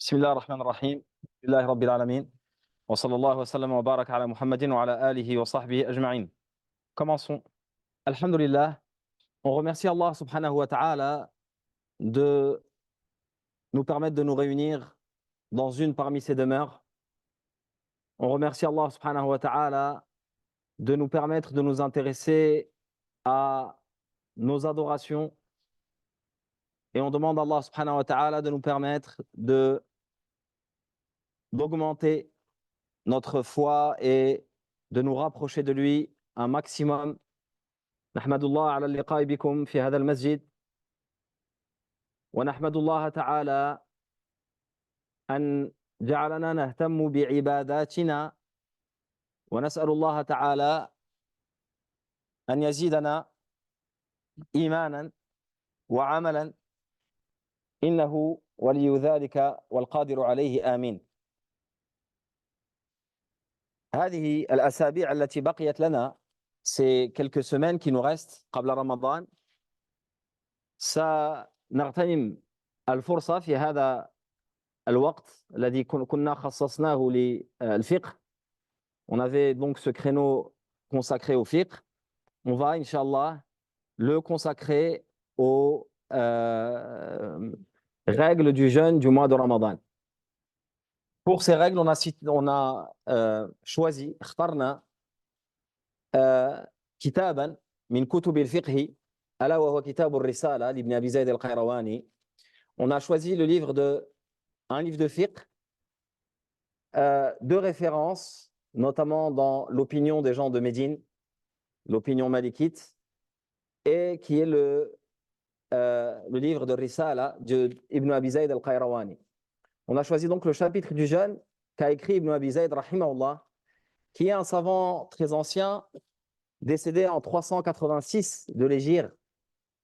بسم الله الرحمن الرحيم. الحمد لله رب العالمين وصلى الله وسلم وبارك على محمد وعلى آله وصحبه أجمعين. Commençons. Alhamdulillah, on remercie Allah subhanahu wa ta'ala de nous permettre de nous réunir dans une parmi ses demeures. On remercie Allah subhanahu wa ta'ala de nous permettre de nous intéresser à nos adorations et on demande à Allah subhanahu wa ta'ala de nous permettre d'augmenter notre foi et de nous rapprocher de lui un maximum. نحمد الله على اللقاء بكم في هذا المسجد ونحمد الله تعالى أن جعلنا نهتم بعباداتنا ونسأل الله تعالى أن يزيدنا إيمانا وعملا إنه ولي ذلك والقادر عليه آمين. هذه الأسابيع التي بقيت لنا ces quelques semaines qui nous restent قبل رمضان سنغتنم الفرصة في هذا الوقت الذي كنا خصصناه للفقه. On avait donc ce créneau consacré au fiqh. On va, Inch'Allah, le consacrer aux règles du jeûne du mois de Ramadan. Pour ces règles, on a choisi, اخترنا كتابا من كتب الفقه ألا وهو كتاب الرسالة لابن أبي زيد القيرواني. On a choisi un livre de fiqh de référence, notamment dans l'opinion des gens de Médine, l'opinion malikite, et qui est le livre de Risala d'Ibn Abi Zayd al-Qayrawani. On a choisi donc le chapitre du jeûne qu'a écrit Ibn Abi Zayd, rahimahullah, qui est un savant très ancien, décédé en 386 de l'Hégire.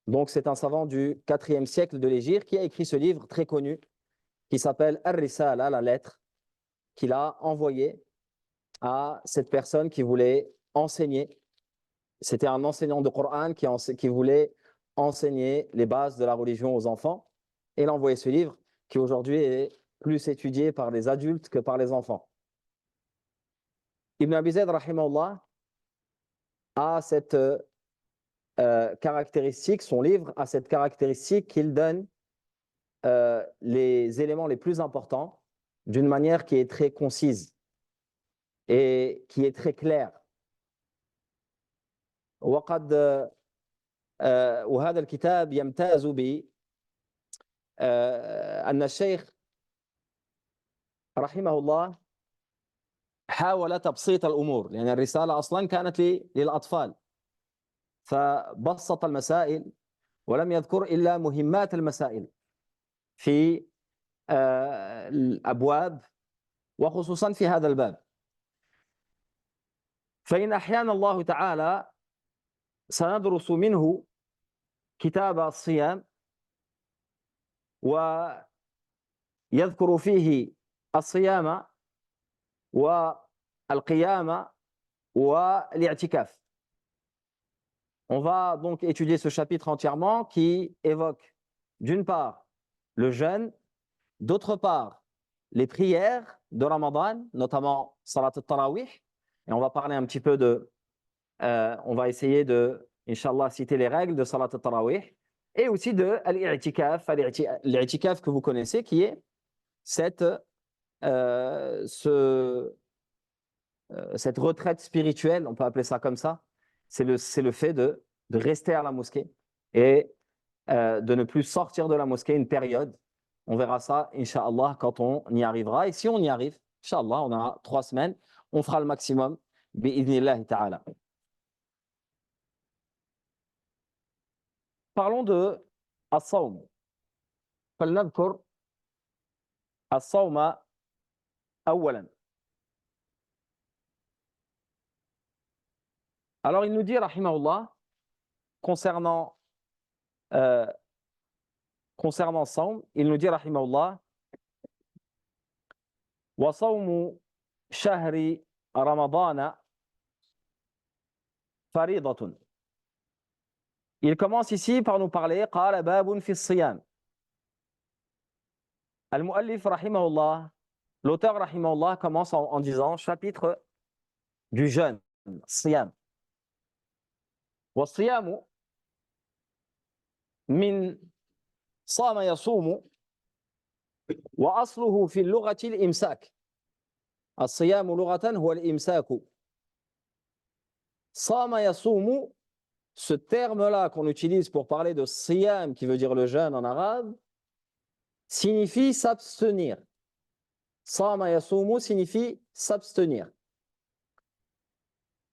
Donc c'est un savant du 4e siècle de l'Hégire qui a écrit ce livre très connu qui s'appelle Ar-Risala, la lettre qu'il a envoyée à cette personne qui voulait enseigner. C'était un enseignant de Coran qui voulait enseigner les bases de la religion aux enfants. Et il a envoyé ce livre qui aujourd'hui est plus étudié par les adultes que par les enfants. Ibn Abi Zayd, rahimahullah, a cette caractéristique, son livre a cette caractéristique qu'il donne les éléments les plus importants d'une manière qui est très concise et qui est très claire. وقد وهذا الكتاب يمتاز ب أن الشيخ رحمه الله حاول تبسيط الأمور، لأن الرسالة أصلا كانت للأطفال، فبسط المسائل ولم يذكر إلا مهمات المسائل في الأبواب وخصوصا في هذا الباب. فإن أحيانا الله تعالى سندرس منه كتاب الصيام ويذكر فيه الصيام والقيام والاعتكاف. On va donc étudier ce chapitre entièrement qui évoque d'une part le jeûne, d'autre part les prières de Ramadan, notamment Salat al-Tarawih, et on va parler un petit peu on va essayer de, Inch'Allah, citer les règles de Salat al-Tarawih, et aussi de l'i'tikaf, l'i'tikaf que vous connaissez, qui est cette retraite spirituelle, on peut appeler ça comme ça. C'est le fait de rester à la mosquée et de ne plus sortir de la mosquée une période. On verra ça, Inch'Allah, quand on y arrivera. Et si on y arrive, Inch'Allah, on a 3 semaines, on fera le maximum, bi'idhnillahi ta'ala. Parlons de as-sawm. فلنذكر الصوم أولا. Alors il nous dit, rahimahullah, concernant Sawm, il nous dit, rahimahullah, wa sawmu shahri ramadana faridatun. Il commence ici par nous parler, qala babun fi siyam. Al-Mu'allif rahimahullah, l'auteur rahimahullah commence en disant chapitre du jeûne, siyam. Wa siyamu min sama yasumu wa asluhu fi al-lughati al-imsak. As-siyamu lughatan huwa al-imsaku. Sama yasumu, ce terme-là qu'on utilise pour parler de siyam, qui veut dire le jeûne en arabe, signifie s'abstenir. Sama yasumu signifie s'abstenir.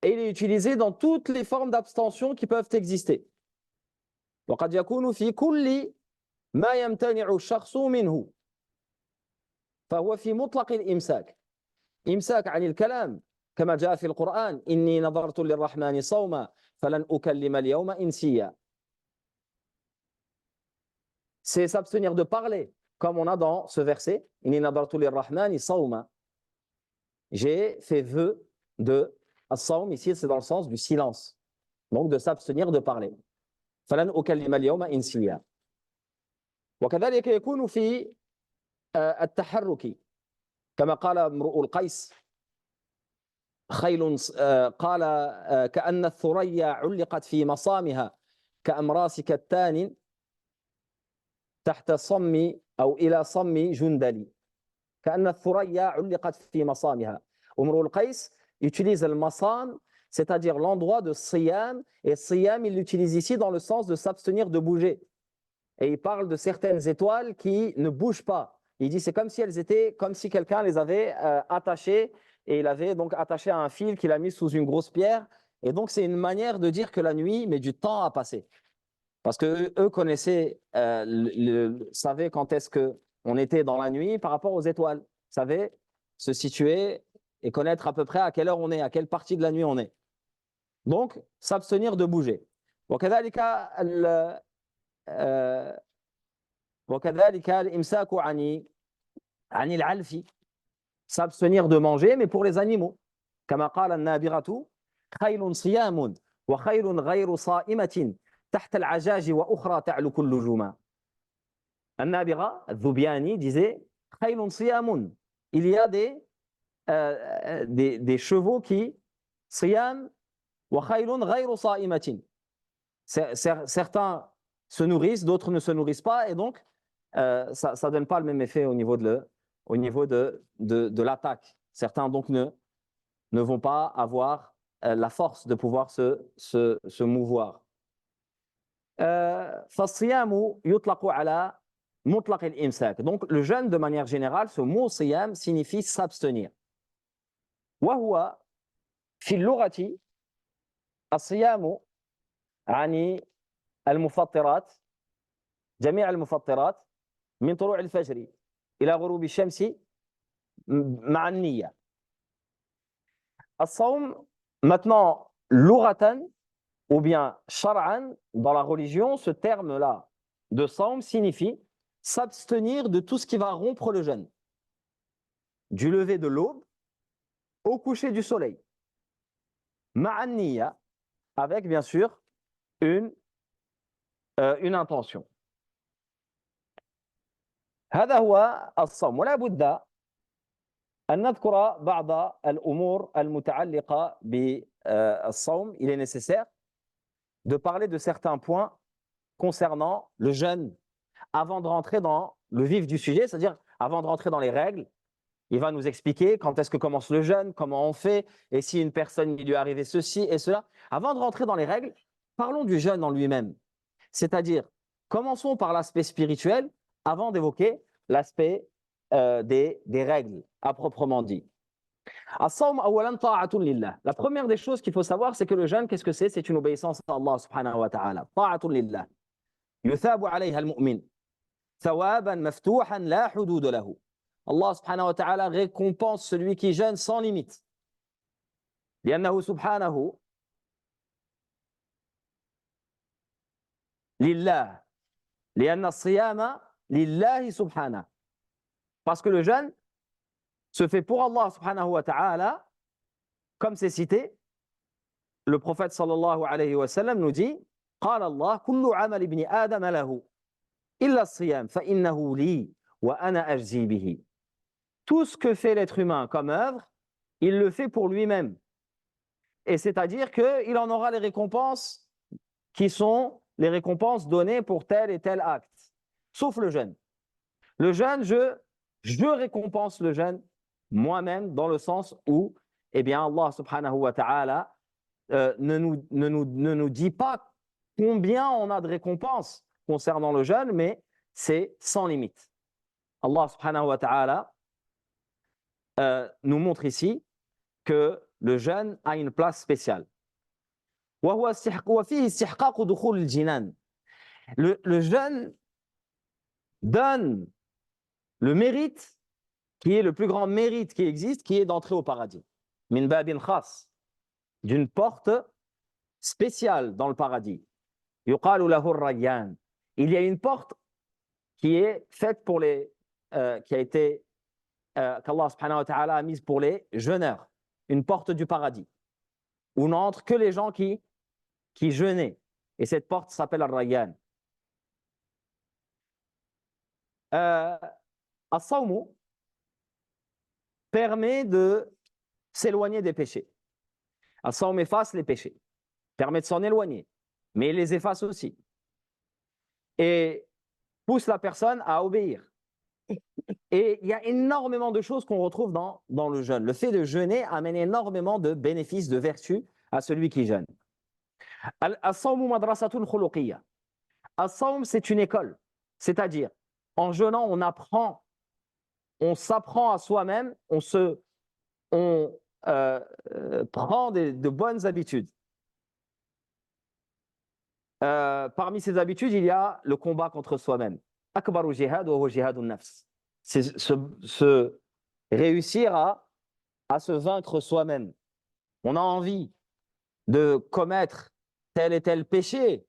Et il est utilisé dans toutes les formes d'abstention qui peuvent exister. وقد يكون في كل ما يمتنع الشخص منه فهو في مطلق الإمساك. إمساك عن الكلام كما جاء في القرآن إني نظرت للرحمن صوما فلن أكلم اليوم إنسيا. C'est s'abstenir de parler, comme on a dans ce verset إني نظرت للرحمن صوما. J'ai fait vœu de as-sawm, ici c'est dans le sens du silence, donc de s'abstenir de parler. فلن أكلم اليوم إنسيا. وكذلك يكون في التحرك كما قال امرؤ القيس خيل قال كأن الثريا علقت في مصامها كأمراس كتان تحت صم أو إلى صم جندل. كأن الثريا علقت في مصامها. امرؤ القيس utilise le masam, c'est-à-dire l'endroit de siyam, et siyam il l'utilise ici dans le sens de s'abstenir de bouger. Et il parle de certaines étoiles qui ne bougent pas. Il dit c'est comme si elles étaient, comme si quelqu'un les avait attachées, et il avait donc attaché à un fil qu'il a mis sous une grosse pierre. Et donc c'est une manière de dire que la nuit met du temps à passer. Parce que eux connaissaient, savaient quand est-ce qu'on était dans la nuit par rapport aux étoiles. Savaient se situer et connaître à peu près à quelle heure on est, à quelle partie de la nuit on est. Donc s'abstenir de bouger. وكذلك الإمساك عن العلف, s'abstenir de manger, mais pour les animaux. كما قال النابغة خيل صيام وخيل غير صائمة تحت العجاج وأخرى تعلق اللجوم. النابغة الذبياني disait خيل صيام, il y a des chevaux qui صيام وخيل غير صائمة. Certains se nourrissent, d'autres ne se nourrissent pas, et donc ça ne donne pas le même effet au niveau de l'attaque. Certains donc ne vont pas avoir la force de pouvoir se mouvoir. فالصيام يطلق على مطلق الإمساك. Donc le jeûne de manière générale, ce mot صيام signifie s'abstenir. وهو في اللغة الصيام عن المفطرات جميع المفطرات من طلوع الفجر إلى غروب الشمس مع النية. الصوم maintenant لغة ou bien shar'an dans la religion, ce terme-là de saum signifie s'abstenir de tout ce qui va rompre le jeûne, du lever de l'aube au coucher du soleil. Ma'an niyya, avec bien sûr une intention. هذا هو الصوم ولا بد أن نذكر بعض الأمور المتعلقة بالصوم. Il est nécessaire de parler de certains points concernant le jeûne avant de rentrer dans le vif du sujet, c'est-à-dire avant de rentrer dans les règles. Il va nous expliquer quand est-ce que commence le jeûne, comment on fait, et si une personne lui est arrivé ceci et cela. Avant de rentrer dans les règles, parlons du jeûne en lui-même. C'est-à-dire, commençons par l'aspect spirituel avant d'évoquer l'aspect des règles à proprement dit. As-sawm awalan ta'atun lillah. La première des choses qu'il faut savoir, c'est que le jeûne, qu'est-ce que c'est? C'est une obéissance à Allah subhanahu wa ta'ala. Ta'atun lillah. Yuthabu alayha al-mu'min. Thawaban maftuhan la hudud lahu. Allah subhanahu wa ta'ala récompense celui qui jeûne sans limite. لأنه سبحانه لله. لأن الصيام لله سبحانه. Parce que le jeûne se fait pour Allah subhanahu wa ta'ala, comme c'est cité, le prophète sallallahu alayhi wa sallam nous dit قال الله كل عمل ابن آدم له إلا الصيام فإنه لي وأنا أجزي به. Tout ce que fait l'être humain comme œuvre, il le fait pour lui-même. Et c'est-à-dire qu'il en aura les récompenses qui sont les récompenses données pour tel et tel acte. Sauf le jeûne. Le jeûne, je récompense le jeûne moi-même dans le sens où, eh bien, Allah subhanahu wa ta'ala ne nous dit pas combien on a de récompenses concernant le jeûne, mais c'est sans limite. Allah subhanahu wa ta'ala nous montre ici que le jeûne a une place spéciale. Le jeûne donne le mérite qui est le plus grand mérite qui existe, qui est d'entrer au paradis. Min babin khas, d'une porte spéciale dans le paradis. Yuqalu lahu ar-rayyan. Il y a une porte qui est faite pour les, qui a été, qu'Allah subhanahu wa ta'ala a mise pour les jeûneurs, une porte du paradis, où n'entrent que les gens qui jeûnaient. Et cette porte s'appelle ar-rayyan. As-sawmu permet de s'éloigner des péchés. As-sawm efface les péchés, permet de s'en éloigner, mais il les efface aussi. Et pousse la personne à obéir. Et il y a énormément de choses qu'on retrouve dans le jeûne. Le fait de jeûner amène énormément de bénéfices, de vertus à celui qui jeûne. As-sawmu madrasatun khuluqiyya. As-sawm, c'est une école. C'est-à-dire, en jeûnant, on s'apprend à soi-même, on prend de bonnes habitudes. Parmi ces habitudes, il y a le combat contre soi-même. Akbaru jihad wa huwa jihadun nafs. C'est se réussir à se vaincre soi-même. On a envie de commettre tel et tel péché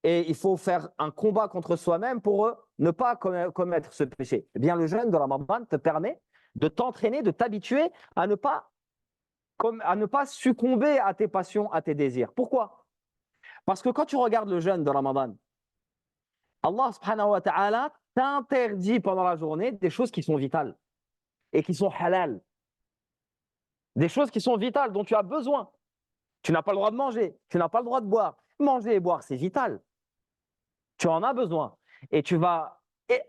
et il faut faire un combat contre soi-même pour ne pas commettre ce péché. Eh bien, le jeûne de Ramadan te permet de t'entraîner, de t'habituer à ne pas succomber à tes passions, à tes désirs. Pourquoi? Parce que quand tu regardes le jeûne de Ramadan, Allah subhanahu wa ta'ala t'interdit pendant la journée des choses qui sont vitales et qui sont halal. Des choses qui sont vitales, dont tu as besoin. Tu n'as pas le droit de manger, tu n'as pas le droit de boire. Manger et boire, c'est vital. Tu en as besoin. Et tu vas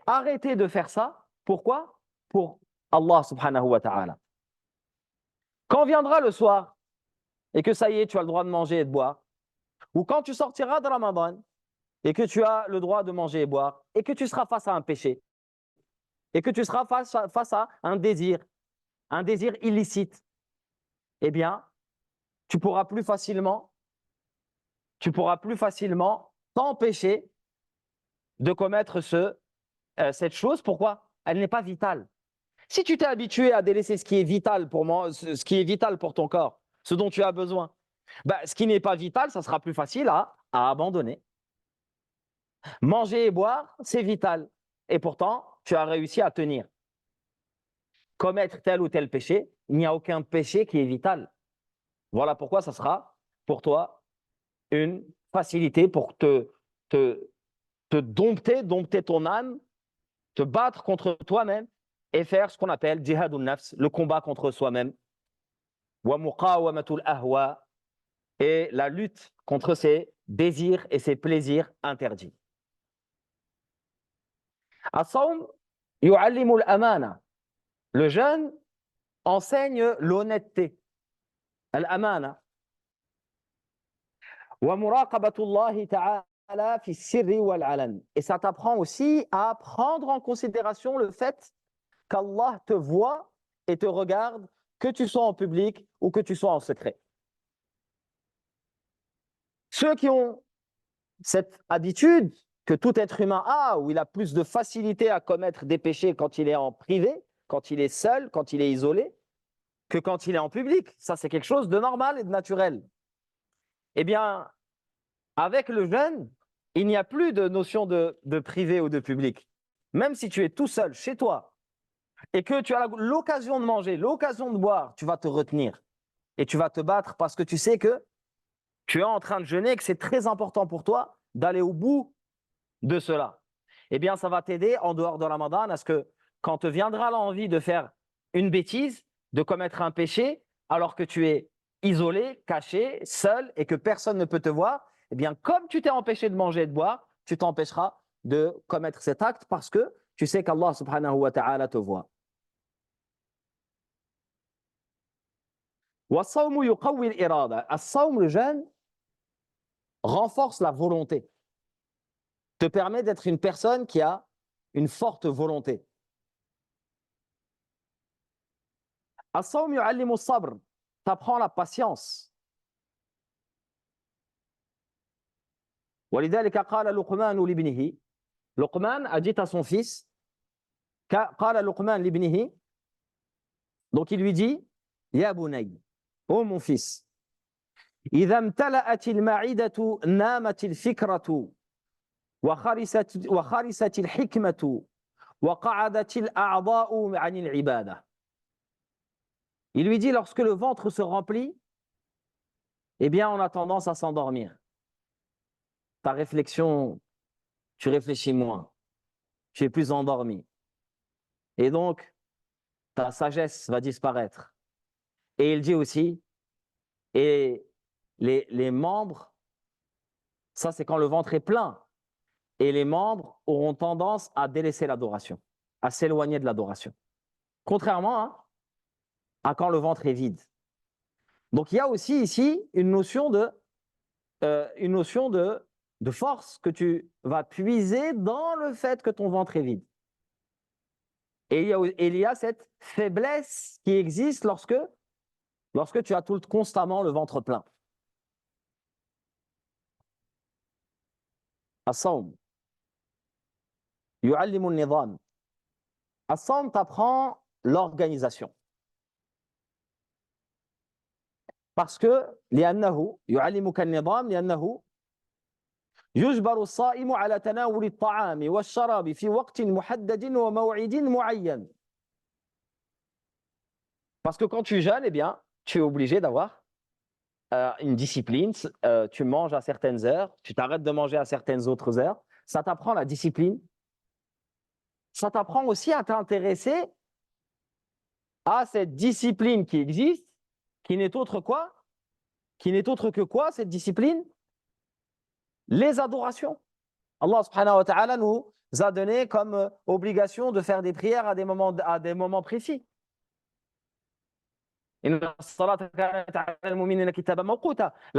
arrêter de faire ça. Pourquoi? Pour Allah subhanahu wa ta'ala. Quand viendra le soir et que ça y est, tu as le droit de manger et de boire, ou quand tu sortiras de Ramadan et que tu as le droit de manger et boire, et que tu seras face à un péché, et que tu seras face à un désir illicite, eh bien, tu pourras plus facilement t'empêcher de commettre cette chose. Pourquoi? Elle n'est pas vitale. Si tu t'es habitué à délaisser ce qui est vital pour ton corps, ce dont tu as besoin, ce qui n'est pas vital, ça sera plus facile à abandonner. Manger et boire, c'est vital. Et pourtant, tu as réussi à tenir. Commettre tel ou tel péché, il n'y a aucun péché qui est vital. Voilà pourquoi ça sera pour toi une facilité pour te dompter ton âme, te battre contre toi-même et faire ce qu'on appelle jihadun nafs, le combat contre soi-même. Wa muqawamatul ahwa, et la lutte contre ses désirs et ses plaisirs interdits. As-sawm yu'allimu al-amana. Le jeûne enseigne l'honnêteté. Al-amana. Wa muraqabatullahi ta'ala fi sirri wal-alan. Et ça t'apprend aussi à prendre en considération le fait qu'Allah te voit et te regarde, que tu sois en public ou que tu sois en secret. Ceux qui ont cette habitude que tout être humain a, où il a plus de facilité à commettre des péchés quand il est en privé, quand il est seul, quand il est isolé, que quand il est en public. Ça, c'est quelque chose de normal et de naturel. Eh bien, avec le jeûne, il n'y a plus de notion de privé ou de public. Même si tu es tout seul chez toi et que tu as l'occasion de manger, l'occasion de boire, tu vas te retenir et tu vas te battre parce que tu sais que tu es en train de jeûner et que c'est très important pour toi d'aller au bout de cela. eh bien, ça va t'aider en dehors de Ramadan à ce que quand te viendra l'envie de faire une bêtise, de commettre un péché, alors que tu es isolé, caché, seul et que personne ne peut te voir, eh bien, comme tu t'es empêché de manger et de boire, tu t'empêcheras de commettre cet acte parce que tu sais qu'Allah subhanahu wa ta'ala te voit. وَالصَّوْمُ يُقَوِّي الْإِرَادَةَ. الصَّوْم, le jeûne, renforce la volonté, te permet d'être une personne qui a une forte volonté. الصَّوْمُ يُعَلِّمُ الصَّبْرَ, t'apprends la patience. ولذلك قال لقمان لابنه, Luqman a dit à son fils, قال لقمان لابنه, donc il lui dit, يا بني, ô mon fils, إذا امتلأت المعدة نامت الفكرة وخرست الحكمة وقعدت الأعضاء عن العبادة. Il lui dit, lorsque le ventre se remplit, eh bien on a tendance à s'endormir. Ta réflexion, tu réfléchis moins, tu es plus endormi. Et donc, ta sagesse va disparaître. Et il dit aussi, et les membres, ça c'est quand le ventre est plein, et les membres auront tendance à délaisser l'adoration, à s'éloigner de l'adoration. Contrairement à quand le ventre est vide. Donc il y a aussi ici une notion de force que tu vas puiser dans le fait que ton ventre est vide. Et il y a cette faiblesse qui existe lorsque tu as constamment le ventre plein. As-sawm yu'allimu an-nizam. As-sawm t'apprend l'organisation. Parce que لأنه يعلمك النظام لأنه يجبر الصائم على تناول الطعام والشراب في وقت محدد وموعد معين. Parce que quand tu jeûnes, eh bien, tu es obligé d'avoir une discipline. Tu manges à certaines heures, tu t'arrêtes de manger à certaines autres heures. Ça t'apprend la discipline. Ça t'apprend aussi à t'intéresser à cette discipline qui existe, qui n'est autre que quoi, cette discipline? Les adorations. Allah subhanahu wa ta'ala nous a donné comme obligation de faire des prières à des moments précis. La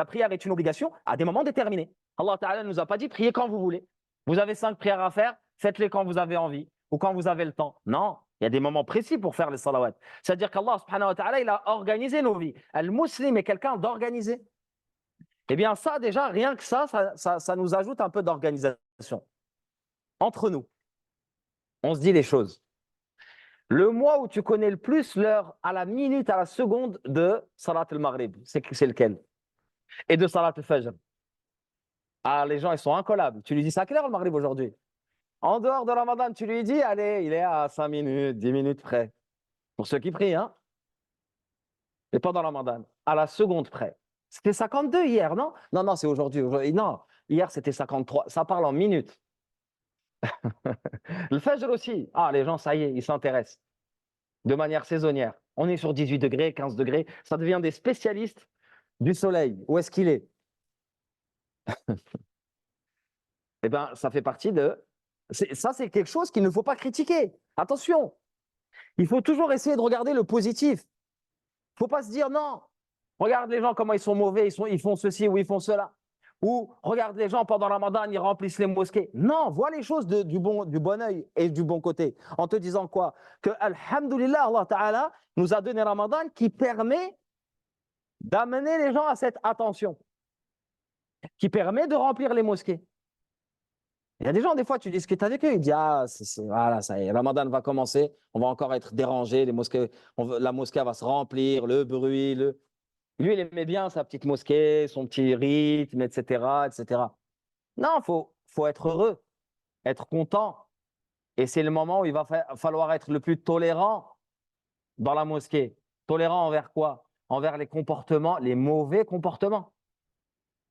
prière est une obligation à des moments déterminés. Allah ta'ala ne nous a pas dit priez quand vous voulez. Vous avez 5 prières à faire, faites-les quand vous avez envie ou quand vous avez le temps. Non, il y a des moments précis pour faire les salawats. C'est-à-dire qu'Allah subhanahu wa ta'ala, il a organisé nos vies. Al-Muslim est quelqu'un d'organisé. Eh bien ça déjà, rien que ça nous ajoute un peu d'organisation. Entre nous, on se dit les choses. Le mois où tu connais le plus l'heure à la minute, à la seconde de Salat al-Maghrib, c'est lequel? Et de Salat al-Fajr. Ah, les gens, ils sont incollables. Tu lui dis, c'est à quelle heure le Maghrib aujourd'hui? En dehors de Ramadan, tu lui dis, allez, il est à 5 minutes, 10 minutes près. Pour ceux qui prient, hein. Et pas dans Ramadan, à la seconde près. C'était 52 hier, non? Non, c'est aujourd'hui. Non, hier, c'était 53. Ça parle en minutes. Le Fajr aussi. Ah, les gens, ça y est, ils s'intéressent. De manière saisonnière. On est sur 18 degrés, 15 degrés. Ça devient des spécialistes du soleil. Où est-ce qu'il est? Eh bien, ça fait partie de... Ça, c'est quelque chose qu'il ne faut pas critiquer. Attention, il faut toujours essayer de regarder le positif. Il ne faut pas se dire non. Regarde les gens, comment ils sont mauvais, ils font ceci ou ils font cela. Ou regarde les gens pendant le Ramadan, ils remplissent les mosquées. Non, vois les choses du bon œil et du bon côté. En te disant quoi? Que, alhamdoulilah, Allah Ta'ala nous a donné Ramadan qui permet d'amener les gens à cette attention. Qui permet de remplir les mosquées. Il y a des gens, des fois, tu discutes avec eux, ils disent ah, voilà, ça y est, Ramadan va commencer, on va encore être dérangé, la mosquée va se remplir, le bruit, Lui, il aimait bien sa petite mosquée, son petit rythme, etc., etc. Non, faut être heureux, être content. Et c'est le moment où il va falloir être le plus tolérant dans la mosquée. Tolérant envers quoi? Envers les comportements, les mauvais comportements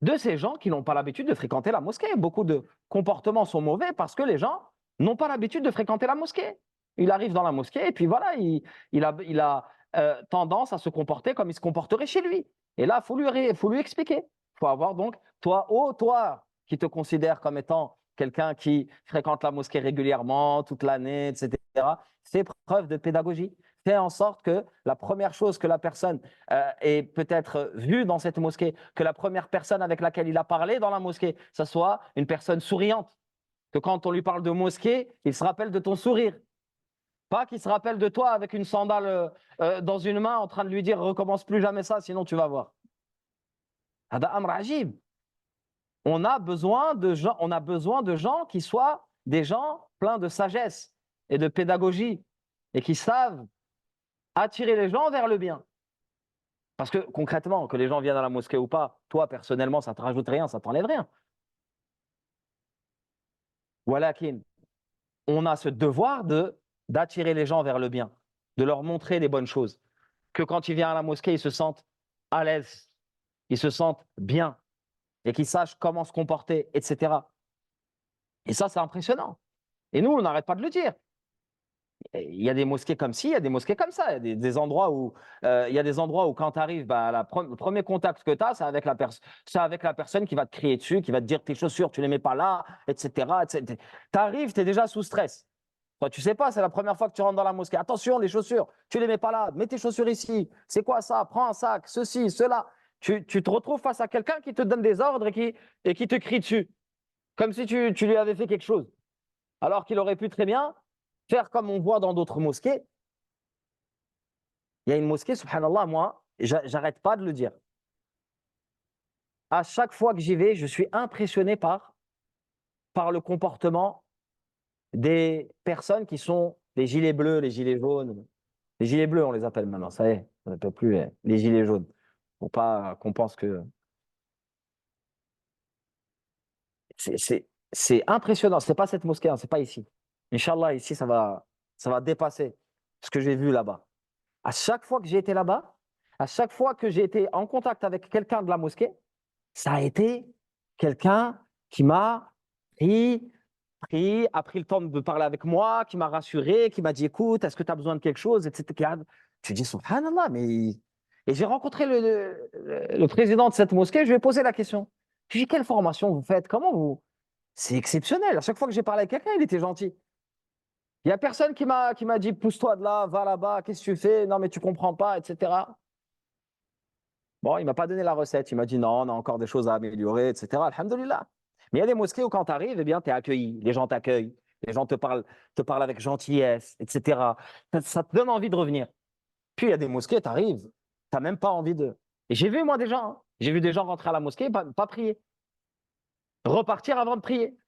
de ces gens qui n'ont pas l'habitude de fréquenter la mosquée. Beaucoup de comportements sont mauvais parce que les gens n'ont pas l'habitude de fréquenter la mosquée. Il arrive dans la mosquée et puis voilà, il a tendance à se comporter comme il se comporterait chez lui. Et là, il faut lui expliquer. Il faut avoir donc, toi qui te considères comme étant quelqu'un qui fréquente la mosquée régulièrement, toute l'année, etc., fais preuve de pédagogie. Fais en sorte que la première chose que la personne ait peut-être vue dans cette mosquée, que la première personne avec laquelle il a parlé dans la mosquée, ce soit une personne souriante. Que quand on lui parle de mosquée, il se rappelle de ton sourire. Pas qu'il se rappelle de toi avec une sandale dans une main en train de lui dire recommence plus jamais ça, sinon tu vas voir. Hada amr ajib. On a besoin de gens qui soient des gens pleins de sagesse et de pédagogie et qui savent attirer les gens vers le bien. Parce que concrètement, que les gens viennent à la mosquée ou pas, toi personnellement, ça ne te rajoute rien, ça ne t'enlève rien. Walakin, on a ce devoir d'attirer les gens vers le bien, de leur montrer les bonnes choses. Que quand ils viennent à la mosquée, ils se sentent à l'aise, ils se sentent bien et qu'ils sachent comment se comporter, etc. Et ça, c'est impressionnant. Et nous, on n'arrête pas de le dire. Il y a des mosquées comme ci, il y a des mosquées comme ça. Il y a des endroits où, il y a des endroits où quand tu arrives, bah, le premier contact que tu as, c'est avec la personne qui va te crier dessus, qui va te dire tes chaussures, tu ne les mets pas là, etc. Tu arrives, tu es déjà sous stress. Toi, tu sais pas, c'est la première fois que tu rentres dans la mosquée. Attention, les chaussures, tu les mets pas là, mets tes chaussures ici. C'est quoi ça? Prends un sac, ceci, cela. Tu te retrouves face à quelqu'un qui te donne des ordres et qui te crie dessus, comme si tu lui avais fait quelque chose. Alors qu'il aurait pu très bien faire comme on voit dans d'autres mosquées. Il y a une mosquée, subhanallah, moi, j'arrête pas de le dire. À chaque fois que j'y vais, je suis impressionné par le comportement des personnes qui sont les gilets bleus, les gilets jaunes. Les gilets bleus, on les appelle maintenant, ça y est, on n'appelle plus les gilets jaunes. Pour pas qu'on pense que. C'est impressionnant. C'est pas cette mosquée, hein, c'est pas ici. Inch'Allah, ici, ça va dépasser ce que j'ai vu là-bas. À chaque fois que j'ai été là-bas, à chaque fois que j'ai été en contact avec quelqu'un de la mosquée, ça a été quelqu'un qui m'a a pris le temps de parler avec moi, qui m'a rassuré, qui m'a dit écoute, est-ce que tu as besoin de quelque chose, etc. Tu dis subhanallah, mais. Et j'ai rencontré le président de cette mosquée, je lui ai posé la question. Je lui ai dit quelle formation vous faites? Comment vous. C'est exceptionnel. À chaque fois que j'ai parlé avec quelqu'un, il était gentil. Il n'y a personne qui m'a dit pousse-toi de là, va là-bas, qu'est-ce que tu fais? Non, mais tu comprends pas, etc. Bon, il ne m'a pas donné la recette. Il m'a dit non, on a encore des choses à améliorer, etc. Alhamdulillah. Mais il y a des mosquées où quand tu arrives, eh bien, tu es accueilli. Les gens t'accueillent. Les gens te parlent avec gentillesse, etc. Ça te donne envie de revenir. Puis il y a des mosquées, tu arrives, tu n'as même pas envie de. Et j'ai vu, moi, des gens. Hein. J'ai vu des gens rentrer à la mosquée, pas prier. Repartir avant de prier.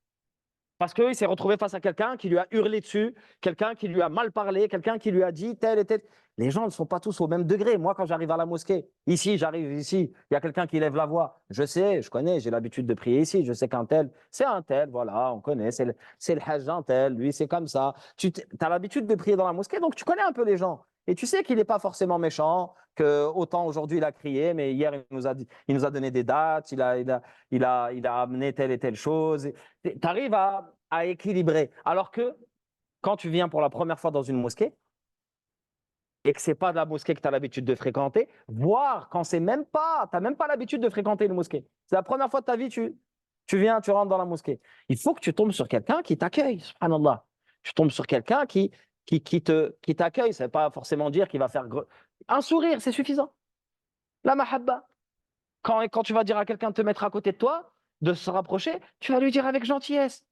Parce qu'il s'est retrouvé face à quelqu'un qui lui a hurlé dessus, quelqu'un qui lui a mal parlé, quelqu'un qui lui a dit tel et tel. Les gens ne sont pas tous au même degré. Moi, quand j'arrive à la mosquée, j'arrive ici, il y a quelqu'un qui lève la voix. Je sais, je connais, j'ai l'habitude de prier ici. Je sais qu'un tel, c'est un tel, voilà, on connaît, c'est le hajj un tel, lui, c'est comme ça. Tu as l'habitude de prier dans la mosquée, donc tu connais un peu les gens. Et tu sais qu'il n'est pas forcément méchant, que autant aujourd'hui il a crié, mais hier il nous a donné des dates, il a amené telle et telle chose. Tu arrives à équilibrer. Alors que quand tu viens pour la première fois dans une mosquée et que ce n'est pas de la mosquée que tu as l'habitude de fréquenter, voire quand tu n'as même pas l'habitude de fréquenter une mosquée. C'est la première fois de ta vie, tu viens, tu rentres dans la mosquée. Il faut que tu tombes sur quelqu'un qui t'accueille, subhanallah. Tu tombes sur quelqu'un qui t'accueille. Ça ne veut pas forcément dire qu'il va faire. Un sourire, c'est suffisant. La mahabba. Quand tu vas dire à quelqu'un de te mettre à côté de toi, de se rapprocher, tu vas lui dire avec gentillesse.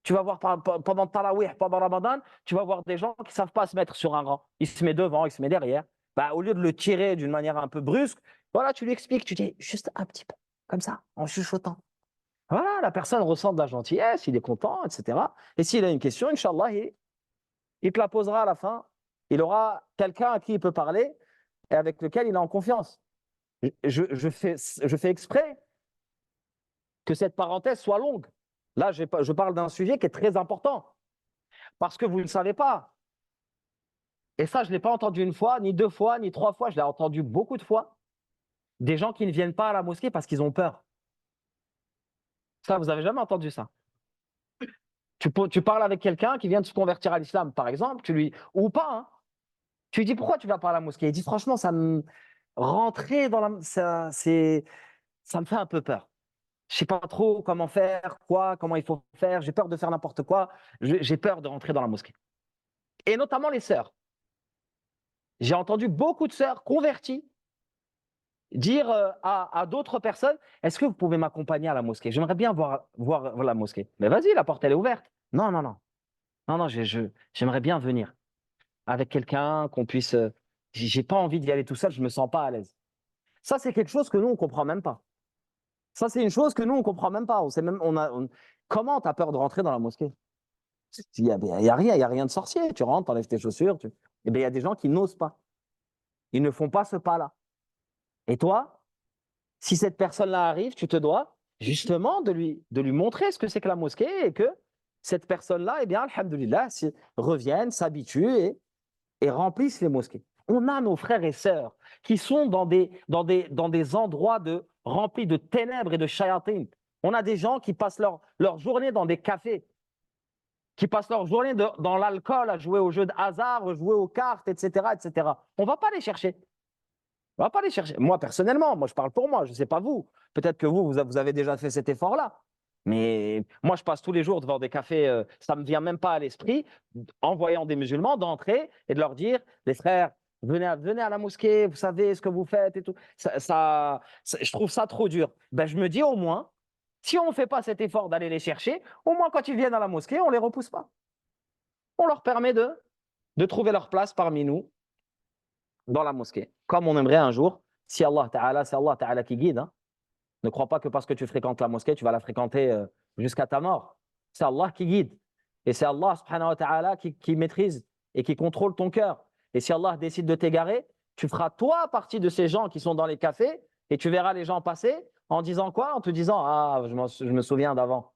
Tu vas voir pendant Tarawih, pendant Ramadan, tu vas voir des gens qui ne savent pas se mettre sur un rang. Il se met devant, il se met derrière. Bah, au lieu de le tirer d'une manière un peu brusque, voilà, tu lui expliques, tu dis juste un petit peu, comme ça, en chuchotant. Voilà, la personne ressent de la gentillesse, il est content, etc. Et s'il a une question, Inch'Allah, il te la posera à la fin. Il aura quelqu'un à qui il peut parler et avec lequel il est en confiance. Je fais exprès que cette parenthèse soit longue. Là, je parle d'un sujet qui est très important. Parce que vous ne savez pas. Et ça, je ne l'ai pas entendu une fois, ni deux fois, ni trois fois. Je l'ai entendu beaucoup de fois. Des gens qui ne viennent pas à la mosquée parce qu'ils ont peur. Ça, vous n'avez jamais entendu ça. Tu parles avec quelqu'un qui vient de se convertir à l'islam, par exemple, ou pas, hein, tu lui dis pourquoi tu vas pas à la mosquée? Il dit franchement, rentrer dans ça me fait un peu peur. Je sais pas trop comment faire, comment il faut faire. J'ai peur de faire n'importe quoi. J'ai peur de rentrer dans la mosquée. Et notamment les sœurs. J'ai entendu beaucoup de sœurs converties dire à d'autres personnes, est-ce que vous pouvez m'accompagner à la mosquée? J'aimerais bien voir la mosquée. Mais vas-y, la porte, elle est ouverte. Non, non, non. Non, non, j'aimerais bien venir avec quelqu'un qu'on puisse. J'ai pas envie d'y aller tout seul, je me sens pas à l'aise. Ça, c'est quelque chose que nous, on comprend même pas. Ça, c'est une chose que nous, on comprend même pas. On sait même, comment tu as peur de rentrer dans la mosquée? Il y a rien de sorcier. Tu rentres, tu enlèves tes chaussures. Eh bien, il y a des gens qui n'osent pas. Ils ne font pas ce pas-là. Et toi, si cette personne-là arrive, tu te dois justement de lui montrer ce que c'est que la mosquée et que cette personne-là, eh bien, alhamdoulilah, revienne, s'habitue et remplissent les mosquées. On a nos frères et sœurs qui sont dans des endroits remplis de ténèbres et de shayatin. On a des gens qui passent leur journée dans des cafés, qui passent leur journée dans l'alcool, à jouer aux jeux de hasard, à jouer aux cartes, etc., etc. On ne va pas les chercher. On va pas les chercher. Moi, personnellement, moi, je parle pour moi, je ne sais pas vous. Peut-être que vous avez déjà fait cet effort-là. Mais moi, je passe tous les jours devant des cafés, ça ne me vient même pas à l'esprit, en voyant des musulmans, d'entrer et de leur dire, les frères, venez à la mosquée, vous savez ce que vous faites et tout. Je trouve ça trop dur. Ben, je me dis au moins, si on ne fait pas cet effort d'aller les chercher, au moins quand ils viennent à la mosquée, on ne les repousse pas. On leur permet de trouver leur place parmi nous dans la mosquée, comme on aimerait un jour, si c'est Allah Ta'ala qui guide. Hein. Ne crois pas que parce que tu fréquentes la mosquée, tu vas la fréquenter jusqu'à ta mort. C'est Allah qui guide. Et c'est Allah subhanahu wa ta'ala qui maîtrise et qui contrôle ton cœur. Et si Allah décide de t'égarer, tu feras toi partie de ces gens qui sont dans les cafés et tu verras les gens passer en disant quoi? En te disant, ah, je me souviens d'avant,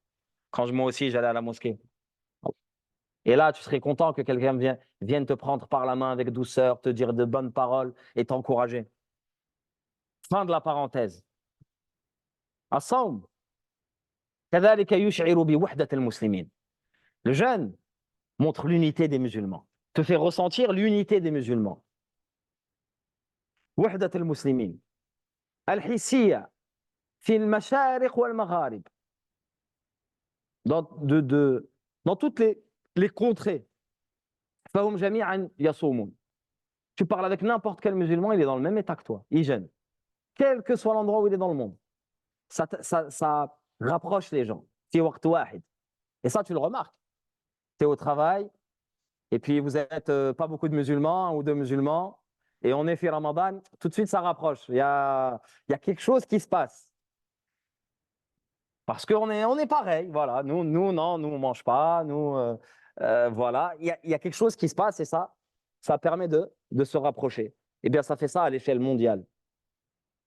quand moi aussi j'allais à la mosquée. Et là, tu serais content que quelqu'un vienne te prendre par la main avec douceur, te dire de bonnes paroles et t'encourager. Fin de la parenthèse. الصوم كذلك يشعر بوحدة المسلمين. Le jeûne montre l'unité des musulmans, te fait ressentir l'unité des musulmans. وحدة المسلمين الحسية في المشارق والمغارب. Dans toutes les contrées. فهم جميعا يصومون. Tu parles avec n'importe quel musulman, il est dans le même état que toi, il jeûne. Quel que soit l'endroit où il est dans le monde. Ça rapproche les gens. Et ça, tu le remarques. Tu es au travail, et puis vous n'êtes pas beaucoup de musulmans, un ou deux musulmans, et on est fait Ramadan, tout de suite ça rapproche. Il y a quelque chose qui se passe. Parce qu'on est pareil, voilà. Nous, non, nous, on ne mange pas, nous, voilà. Il y a quelque chose qui se passe, et ça permet de se rapprocher. Eh bien, ça fait ça à l'échelle mondiale.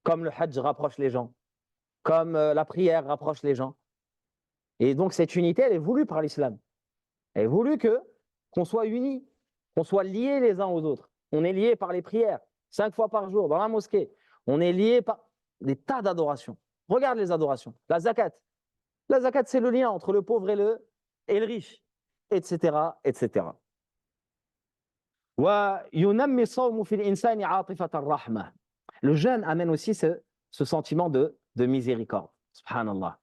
Comme le Hajj rapproche les gens, comme la prière rapproche les gens. Et donc, cette unité, elle est voulue par l'islam. Elle est voulue qu'on soit unis, qu'on soit liés les uns aux autres. On est liés par les prières, 5 fois par jour, dans la mosquée. On est liés par des tas d'adorations. Regarde les adorations. La zakat. La zakat, c'est le lien entre le pauvre et le riche, etc., etc. Le jeûne amène aussi ce sentiment de miséricorde. Subhanallah.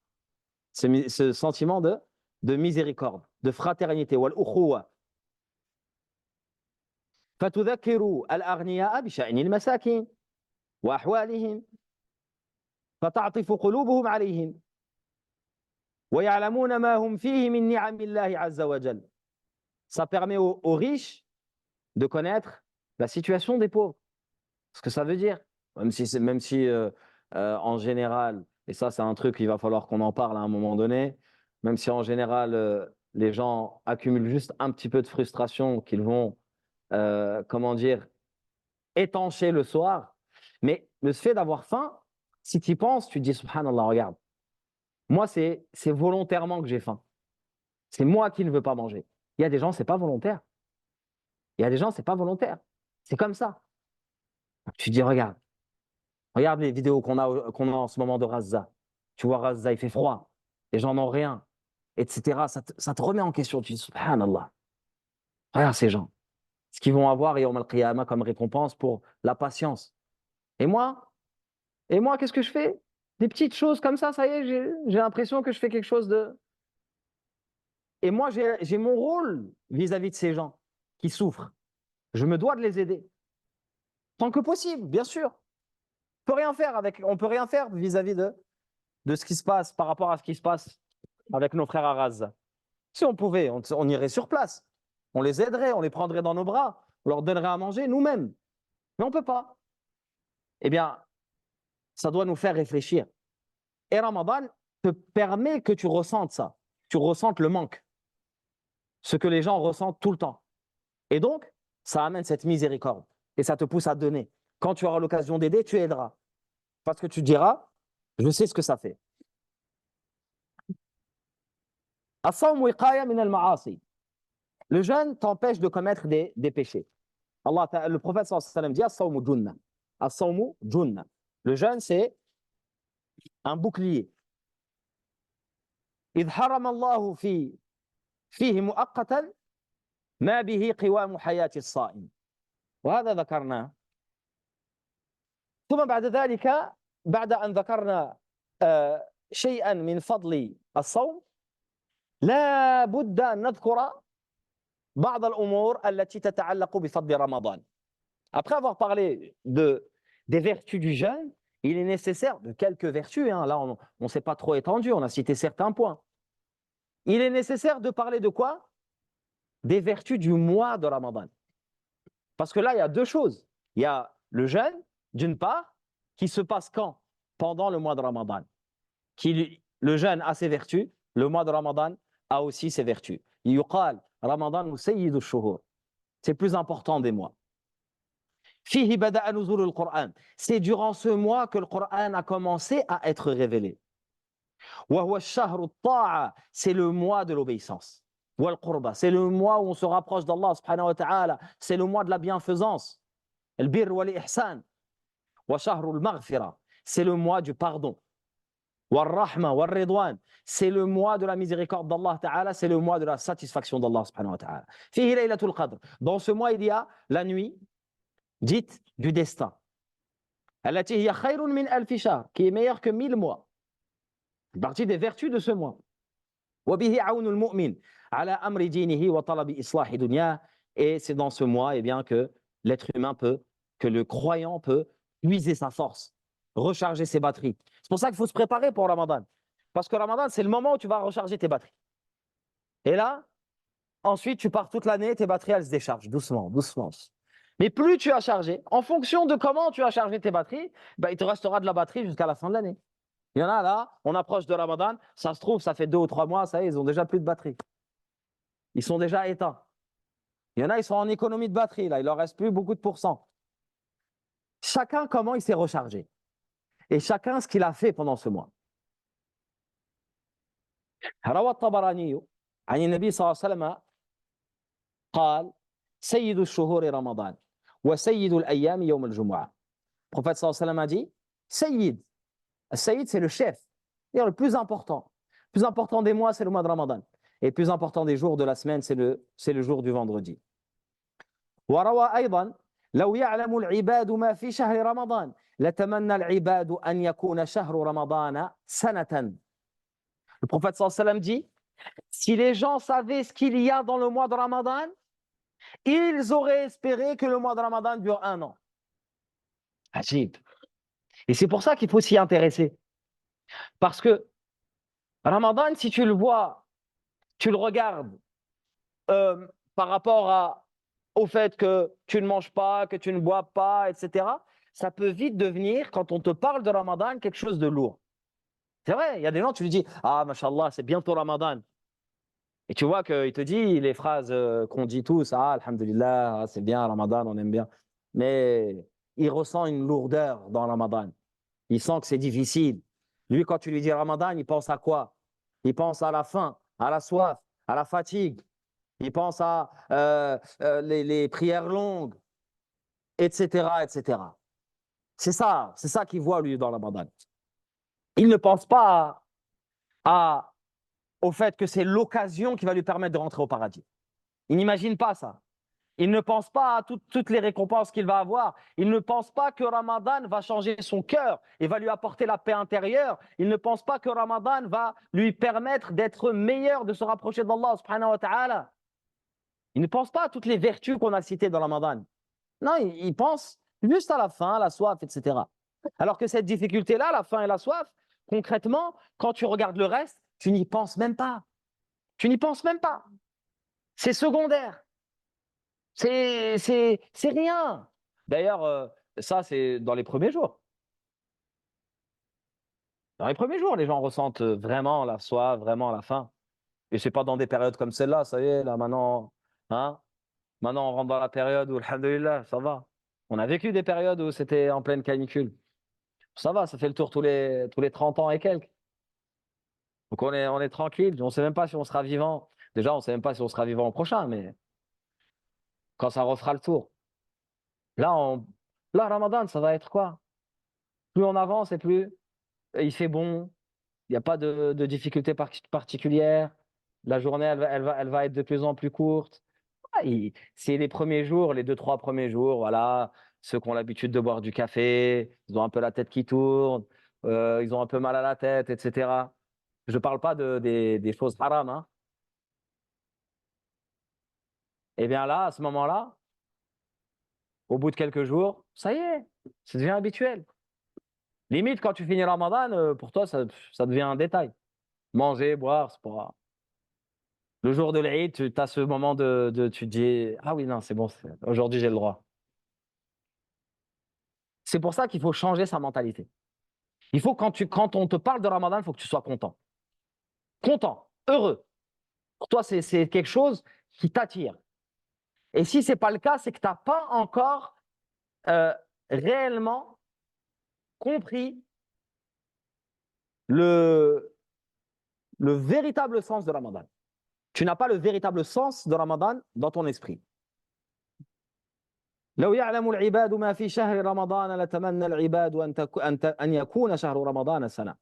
Ce sentiment de miséricorde, de fraternité. فتذكر الأغنياء بشأن المساكين وأحوالهم فتعطف قلوبهم عليهم ويعلمون ما هم فيه من نعم الله عز وجل. Ça permet aux riches de connaître la situation des pauvres. Ce que ça veut dire. Même si en général, et ça c'est un truc qu'il va falloir qu'on en parle à un moment donné, même si en général les gens accumulent juste un petit peu de frustration qu'ils vont, comment dire, étancher le soir. Mais le fait d'avoir faim, si tu y penses, tu te dis subhanallah, regarde, moi c'est volontairement que j'ai faim. C'est moi qui ne veux pas manger. Il y a des gens, c'est pas volontaire. Il y a des gens, c'est pas volontaire. C'est comme ça. Tu te dis, regarde les vidéos qu'on a en ce moment de Gaza. Tu vois, Gaza, il fait froid. Les gens n'ont rien. etc. Ça te remet en question. Tu dis, subhanallah, regarde ces gens, ce qu'ils vont avoir Yawm al-Qiyamah comme récompense pour la patience. Et moi, qu'est-ce que je fais? Des petites choses comme ça y est, j'ai l'impression que je fais quelque chose de... Et moi, j'ai mon rôle vis-à-vis de ces gens qui souffrent. Je me dois de les aider. Tant que possible, bien sûr. On peut rien faire vis-à-vis de ce qui se passe par rapport à ce qui se passe avec nos frères à Gaza. Si on pouvait, on irait sur place. On les aiderait, on les prendrait dans nos bras, on leur donnerait à manger nous-mêmes. Mais on ne peut pas. Eh bien, ça doit nous faire réfléchir. Et Ramadan te permet que tu ressentes ça. Tu ressentes le manque. Ce que les gens ressentent tout le temps. Et donc, ça amène cette miséricorde. Et ça te pousse à donner. Quand tu auras l'occasion d'aider, tu aideras. Parce que tu diras, je sais ce que ça fait. Le jeûne t'empêche de commettre des péchés. Le prophète sallallahu alayhi wa sallam dit as-sawmu junna. As-sawmu junna. Le jeûne, c'est un bouclier. إذ حرم الله فيه مؤقتا ما به قوام حياة الصائم وهذا ذكرناه ثم بعد ذلك بعد أن ذكرنا شيئا من فضل الصوم لا بد أن نذكر بعض الأمور التي تتعلق بفضل رمضان. Après avoir parlé des vertus du jeûne, il est nécessaire de quelques vertus. Là, on ne s'est pas trop étendu, on a cité certains points. Il est nécessaire de parler de quoi? Des vertus du mois de Ramadan. Parce que là, il y a deux choses. Il y a le jeûne, d'une part, qui se passe quand? Pendant le mois de Ramadan. Le jeûne a ses vertus, le mois de Ramadan a aussi ses vertus. Yuqal Ramadan sayyidu shuhur. C'est plus important des mois. Fihi bada'a nuzul al-Qur'an. C'est durant ce mois que le Coran a commencé à être révélé. Wa huwa ash-shahru at-ta'a. C'est le mois de l'obéissance. Wal qurba. C'est le mois où on se rapproche d'Allah subhanahu wa ta'ala. C'est le mois de la bienfaisance. Al-birr wal ihsan. Wa shahru al-maghfira. C'est le mois du pardon. War-rahma war-ridwan. C'est le mois de la miséricorde d'Allah ta'ala. C'est le mois de la satisfaction d'Allah subhanahu wa ta'ala. Fihi laylatul qadr. Dans ce mois, il y a la nuit dite du destin. Allati hiya khayrun min alfi shahr, qui est meilleure que 1000 mois. C'est partie des vertus de ce mois. Wa bihi awnul mu'min ala amri dinihi wa talabi islahi dunya. Et c'est dans ce mois que l'être humain que le croyant peut puiser sa force, recharger ses batteries. C'est pour ça qu'il faut se préparer pour Ramadan. Parce que Ramadan, c'est le moment où tu vas recharger tes batteries. Et là, ensuite, tu pars toute l'année, tes batteries, elles se déchargent doucement, doucement. Mais plus tu as chargé, en fonction de comment tu as chargé tes batteries, il te restera de la batterie jusqu'à la fin de l'année. Il y en a là, on approche de Ramadan, ça se trouve, ça fait 2 ou 3 mois, ça y est, ils ont déjà plus de batterie. Ils sont déjà éteints. Il y en a, ils sont en économie de batterie, là, il leur reste plus beaucoup de pourcents. Chacun, comment il s'est rechargé. Et chacun, ce qu'il a fait pendant ce mois. روى الطبراني عن النبي صلى الله عليه وسلم قال سيد الشهور رمضان وسيد الأيام يوم الجمعة. Le prophète sallallahu alayhi wa sallam a dit Sayyid. Sayyid, c'est le chef. C'est-à-dire le plus important. Le plus important des mois, c'est le mois de Ramadan. Et le plus important des jours de la semaine, c'est le jour du vendredi. وروى أيضا لو يعلم العباد ما في شهر رمضان لتمنى العباد أن يكون شهر رمضان سنة. Le prophète sallallahu alayhi wa sallam dit si les gens savaient ce qu'il y a dans le mois de Ramadan, ils auraient espéré que le mois de Ramadan dure 1 an. Ajib. Et c'est pour ça qu'il faut s'y intéresser. Parce que Ramadan, si tu le vois, tu le regardes par rapport au fait que tu ne manges pas, que tu ne bois pas, etc., ça peut vite devenir, quand on te parle de Ramadan, quelque chose de lourd. C'est vrai, il y a des gens, tu lui dis « Ah, mashallah, c'est bientôt Ramadan ». Et tu vois qu'il te dit les phrases qu'on dit tous, ah, alhamdulillah, c'est bien, Ramadan, on aime bien. Mais il ressent une lourdeur dans Ramadan. Il sent que c'est difficile. Lui, quand tu lui dis Ramadan, il pense à quoi? Il pense à la faim, à la soif, à la fatigue. Il pense à les prières longues, etc., etc. C'est ça qu'il voit, lui, dans Ramadan. Il ne pense pas à au fait que c'est l'occasion qui va lui permettre de rentrer au paradis. Il n'imagine pas ça. Il ne pense pas à toutes les récompenses qu'il va avoir. Il ne pense pas que Ramadan va changer son cœur et va lui apporter la paix intérieure. Il ne pense pas que Ramadan va lui permettre d'être meilleur, de se rapprocher d'Allah subhanahu wa ta'ala. Il ne pense pas à toutes les vertus qu'on a citées dans Ramadan. Non, il pense juste à la faim, à la soif, etc. Alors que cette difficulté-là, la faim et la soif, concrètement, quand tu regardes le reste, tu n'y penses même pas. Tu n'y penses même pas. C'est secondaire. C'est rien. D'ailleurs, ça, c'est dans les premiers jours. Dans les premiers jours, les gens ressentent vraiment la soif, vraiment la faim. Et c'est pas dans des périodes comme celle-là, ça y est, là, maintenant, hein, maintenant, on rentre dans la période où, alhamdoulilah, ça va. On a vécu des périodes où c'était en pleine canicule. Ça va, ça fait le tour tous les 30 ans et quelques. Donc on est tranquille, on ne sait même pas si on sera vivant. Déjà, on ne sait même pas si on sera vivant au prochain, mais quand ça refera le tour. Là, là, Ramadan, ça va être quoi? Plus on avance et plus il fait bon, il n'y a pas de difficultés particulières. La journée, elle va être de plus en plus courte. Ah, c'est les premiers jours, les 2, 3 premiers jours, voilà, ceux qui ont l'habitude de boire du café, ils ont un peu la tête qui tourne, ils ont un peu mal à la tête, etc. Je ne parle pas des choses haram, hein. Et bien là, à ce moment-là, au bout de quelques jours, ça y est, ça devient habituel. Limite, quand tu finis Ramadan, pour toi, ça devient un détail. Manger, boire, c'est pas. Le jour de l'Eid, tu as ce moment tu te dis, ah oui, non, c'est bon, aujourd'hui j'ai le droit. C'est pour ça qu'il faut changer sa mentalité. Il faut, quand on te parle de Ramadan, il faut que tu sois content. Content, heureux. Pour toi, c'est quelque chose qui t'attire. Et si ce n'est pas le cas, c'est que tu n'as pas encore réellement compris le véritable sens de Ramadan. Tu n'as pas le véritable sens de Ramadan dans ton esprit. لو يعلم العباد ما في شهر رمضان لتمنى العباد أن يكون شهر رمضان سنة.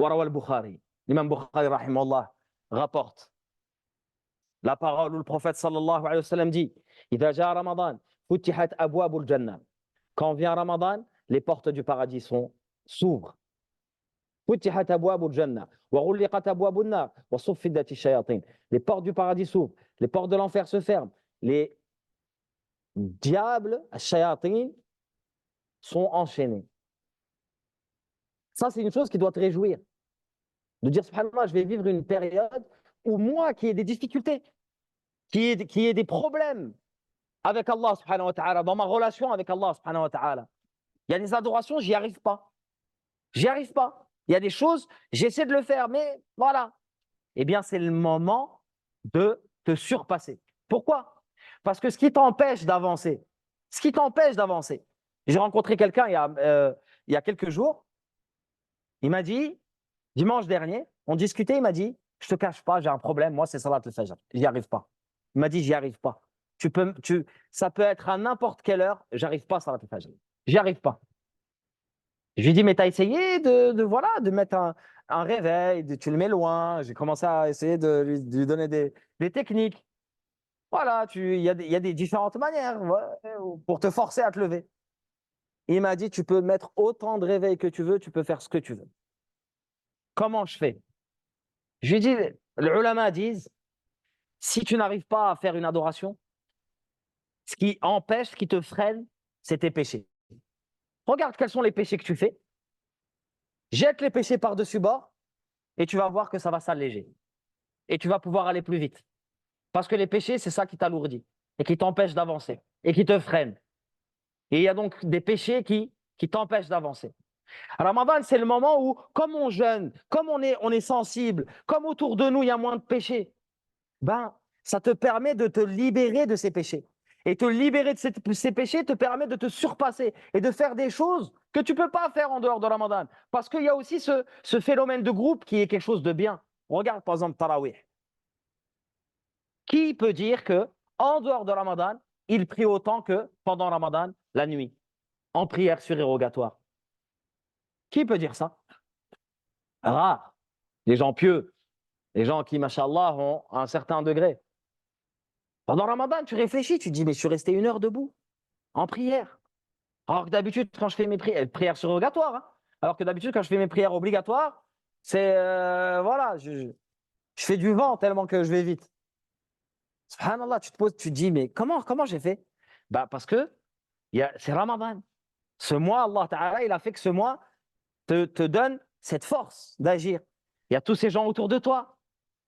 وروى البخاري. L'imam Bukhari, rahimahullah, rapporte la parole où le prophète sallallahu alayhi wa sallam dit إذا جاء رمضان فتحت أبواب الجنة. Quand vient Ramadan, les portes du paradis s'ouvrent. فتحت أبواب الجنة وغلقت أبواب النار وصفدت الشياطين. Les portes du paradis s'ouvrent, les portes de l'enfer se ferment, les diables, shayatin, sont enchaînés. Ça, c'est une chose qui doit te réjouir. De dire, subhanallah, je vais vivre une période où moi, qui ai des difficultés, qui ai des problèmes avec Allah, subhanahu wa ta'ala, dans ma relation avec Allah, subhanahu wa ta'ala. Il y a des adorations, j'y arrive pas. J'y arrive pas. Il y a des choses, j'essaie de le faire, mais voilà. Eh bien, c'est le moment de te surpasser. Pourquoi? Parce que ce qui t'empêche d'avancer, j'ai rencontré quelqu'un il y a quelques jours, il m'a dit, dimanche dernier, on discutait, il m'a dit, je te cache pas, j'ai un problème, moi c'est Salat al-Fajr, j'y arrive pas. Il m'a dit, j'y arrive pas. Ça peut être à n'importe quelle heure, j'arrive pas à Salat al-Fajr. J'y arrive pas. Je lui ai dit, mais tu as essayé voilà, de mettre un réveil, tu le mets loin. J'ai commencé à essayer de lui donner des techniques. Voilà, il y a des différentes manières, ouais, pour te forcer à te lever. Il m'a dit, tu peux mettre autant de réveils que tu veux, tu peux faire ce que tu veux. Comment je fais? Je lui ai dit, les ulama disent, si tu n'arrives pas à faire une adoration, ce qui empêche, ce qui te freine, c'est tes péchés. Regarde quels sont les péchés que tu fais. Jette les péchés par-dessus bord et tu vas voir que ça va s'alléger. Et tu vas pouvoir aller plus vite. Parce que les péchés, c'est ça qui t'alourdit et qui t'empêche d'avancer et qui te freine. Et il y a donc des péchés qui t'empêchent d'avancer. Ramadan, c'est le moment où, comme on jeûne, comme on est sensible, comme autour de nous, il y a moins de péchés, ben, ça te permet de te libérer de ces péchés. Et te libérer de ces péchés te permet de te surpasser et de faire des choses que tu ne peux pas faire en dehors de Ramadan. Parce qu'il y a aussi ce phénomène de groupe qui est quelque chose de bien. Regarde par exemple Tarawih. Qui peut dire que en dehors de Ramadan, il prie autant que pendant Ramadan, la nuit, en prière surérogatoire? Qui peut dire ça? Rare. les gens pieux, les gens qui, machallah, ont un certain degré. Pendant Ramadan, tu réfléchis, tu te dis, mais je suis resté 1 heure debout, en prière. Alors que d'habitude, quand je fais mes prières surrogatoires, hein, alors que d'habitude, quand je fais mes prières obligatoires, c'est, voilà, je fais du vent tellement que je vais vite. Subhanallah, tu te poses, tu te dis, mais comment j'ai fait? Bah, parce que c'est Ramadan. Ce mois, Allah Ta'ala, il a fait que ce mois te donne cette force d'agir. Il y a tous ces gens autour de toi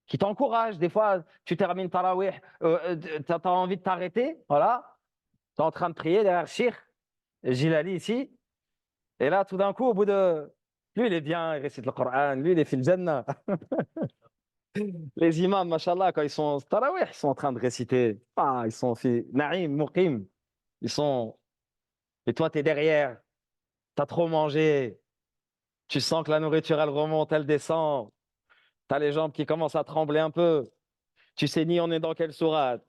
qui t'encouragent. Des fois, tu termines Tarawih, tu as envie de t'arrêter, voilà. Tu es en train de prier derrière Cheikh Jilali ici. Et là, tout d'un coup, au bout de. Lui, il est bien, il récite le Coran, lui, il est fil Jannah. Les imams, machallah, quand ils sont Tarawih, ils sont en train de réciter. Ah, ils sont fi Naïm, Muqim. Ils sont. Et toi, tu es derrière. Tu as trop mangé. Tu sens que la nourriture, elle remonte, elle descend. Tu as les jambes qui commencent à trembler un peu. Tu sais ni on est dans quelle sourate,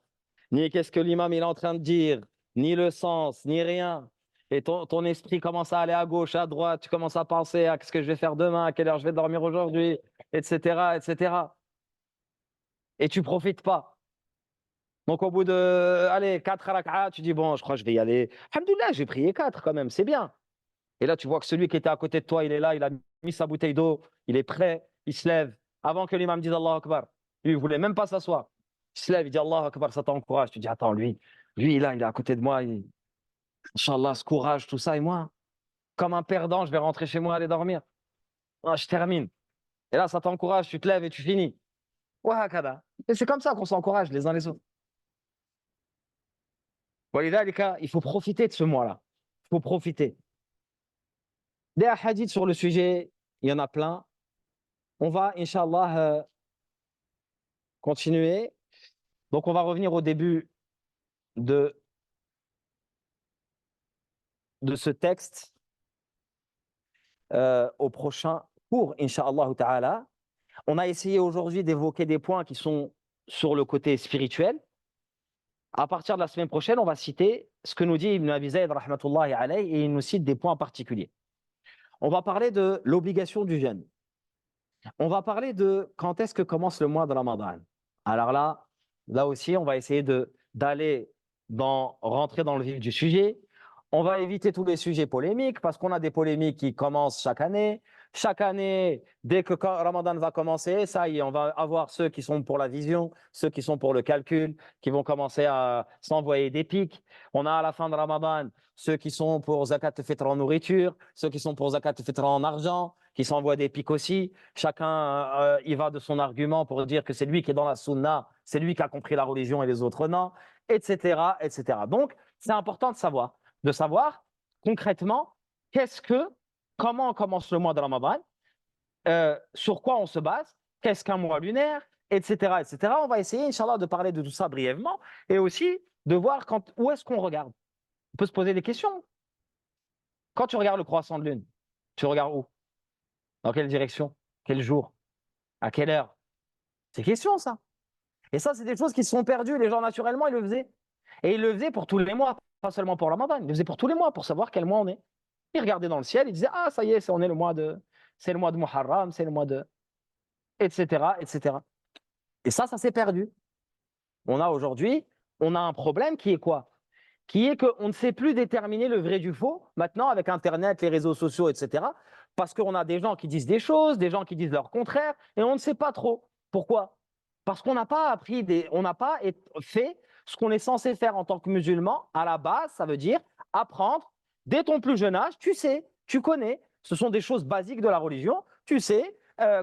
ni qu'est-ce que l'imam il est en train de dire, ni le sens, ni rien. Et ton esprit commence à aller à gauche, à droite. Tu commences à penser à ce que je vais faire demain, à quelle heure je vais dormir aujourd'hui, etc., etc. Et tu profites pas. Donc au bout de, allez, 4 rak'ah, tu dis, bon, je crois que je vais y aller. Alhamdoulilah, j'ai prié 4 quand même, c'est bien. Et là, tu vois que celui qui était à côté de toi, il est là, il a mis sa bouteille d'eau, il est prêt, il se lève avant que l'imam dise Allahu Akbar. Lui, il ne voulait même pas s'asseoir. Il se lève, il dit Allahu Akbar, ça t'encourage. Tu dis, attends, lui, là, il est à côté de moi. Inch'Allah, ce courage, tout ça. Et moi, comme un perdant, je vais rentrer chez moi, aller dormir. Ah, je termine. Et là, ça t'encourage, tu te lèves et tu finis. Wahakada. Et c'est comme ça qu'on s'encourage les uns les autres. Walidhalika, il faut profiter de ce mois-là. Il faut profiter. Des hadiths sur le sujet, il y en a plein. On va, Inch'Allah, continuer. Donc, on va revenir au début de ce texte au prochain cours, Inch'Allah ta'ala. On a essayé aujourd'hui d'évoquer des points qui sont sur le côté spirituel. À partir de la semaine prochaine, on va citer ce que nous dit Ibn Abi Zayd, rahmatullahi alayhi, et il nous cite des points particuliers. On va parler de l'obligation du jeûne. On va parler de quand est-ce que commence le mois de Ramadan. Alors là aussi, on va essayer d'aller rentrer dans le vif du sujet. On va éviter tous les sujets polémiques parce qu'on a des polémiques qui commencent chaque année. Chaque année, dès que Ramadan va commencer, ça y est, on va avoir ceux qui sont pour la vision, ceux qui sont pour le calcul, qui vont commencer à s'envoyer des pics. On a à la fin de Ramadan ceux qui sont pour Zakat al-Fitr en nourriture, ceux qui sont pour Zakat al-Fitr en argent, qui s'envoient des pics aussi. Chacun y va de son argument pour dire que c'est lui qui est dans la sunna, c'est lui qui a compris la religion et les autres non, etc., etc. Donc, c'est important de savoir concrètement comment on commence le mois de Ramadan, sur quoi on se base, qu'est-ce qu'un mois lunaire, etc., etc. On va essayer, Inch'Allah, de parler de tout ça brièvement et aussi de voir où est-ce qu'on regarde. On peut se poser des questions. Quand tu regardes le croissant de lune, tu regardes où? Dans quelle direction? Quel jour? À quelle heure? C'est question, ça. Et ça, c'est des choses qui se sont perdues. Les gens, naturellement, ils le faisaient. Et ils le faisaient pour tous les mois, pas seulement pour Ramadan. Ils le faisaient pour tous les mois, pour savoir quel mois on est. Ils regardaient dans le ciel, ils disaient, ah, ça y est, c'est le mois de Muharram, c'est le mois de... etc., etc. Et ça s'est perdu. Aujourd'hui, on a un problème qui est quoi? Qui est qu'on ne sait plus déterminer le vrai du faux, maintenant, avec Internet, les réseaux sociaux, etc. Parce qu'on a des gens qui disent des choses, des gens qui disent leur contraire, et on ne sait pas trop. Pourquoi? Parce qu'on n'a pas on n'a pas fait ce qu'on est censé faire en tant que musulman. À la base, ça veut dire apprendre dès ton plus jeune âge. Tu sais, tu connais. Ce sont des choses basiques de la religion. Tu sais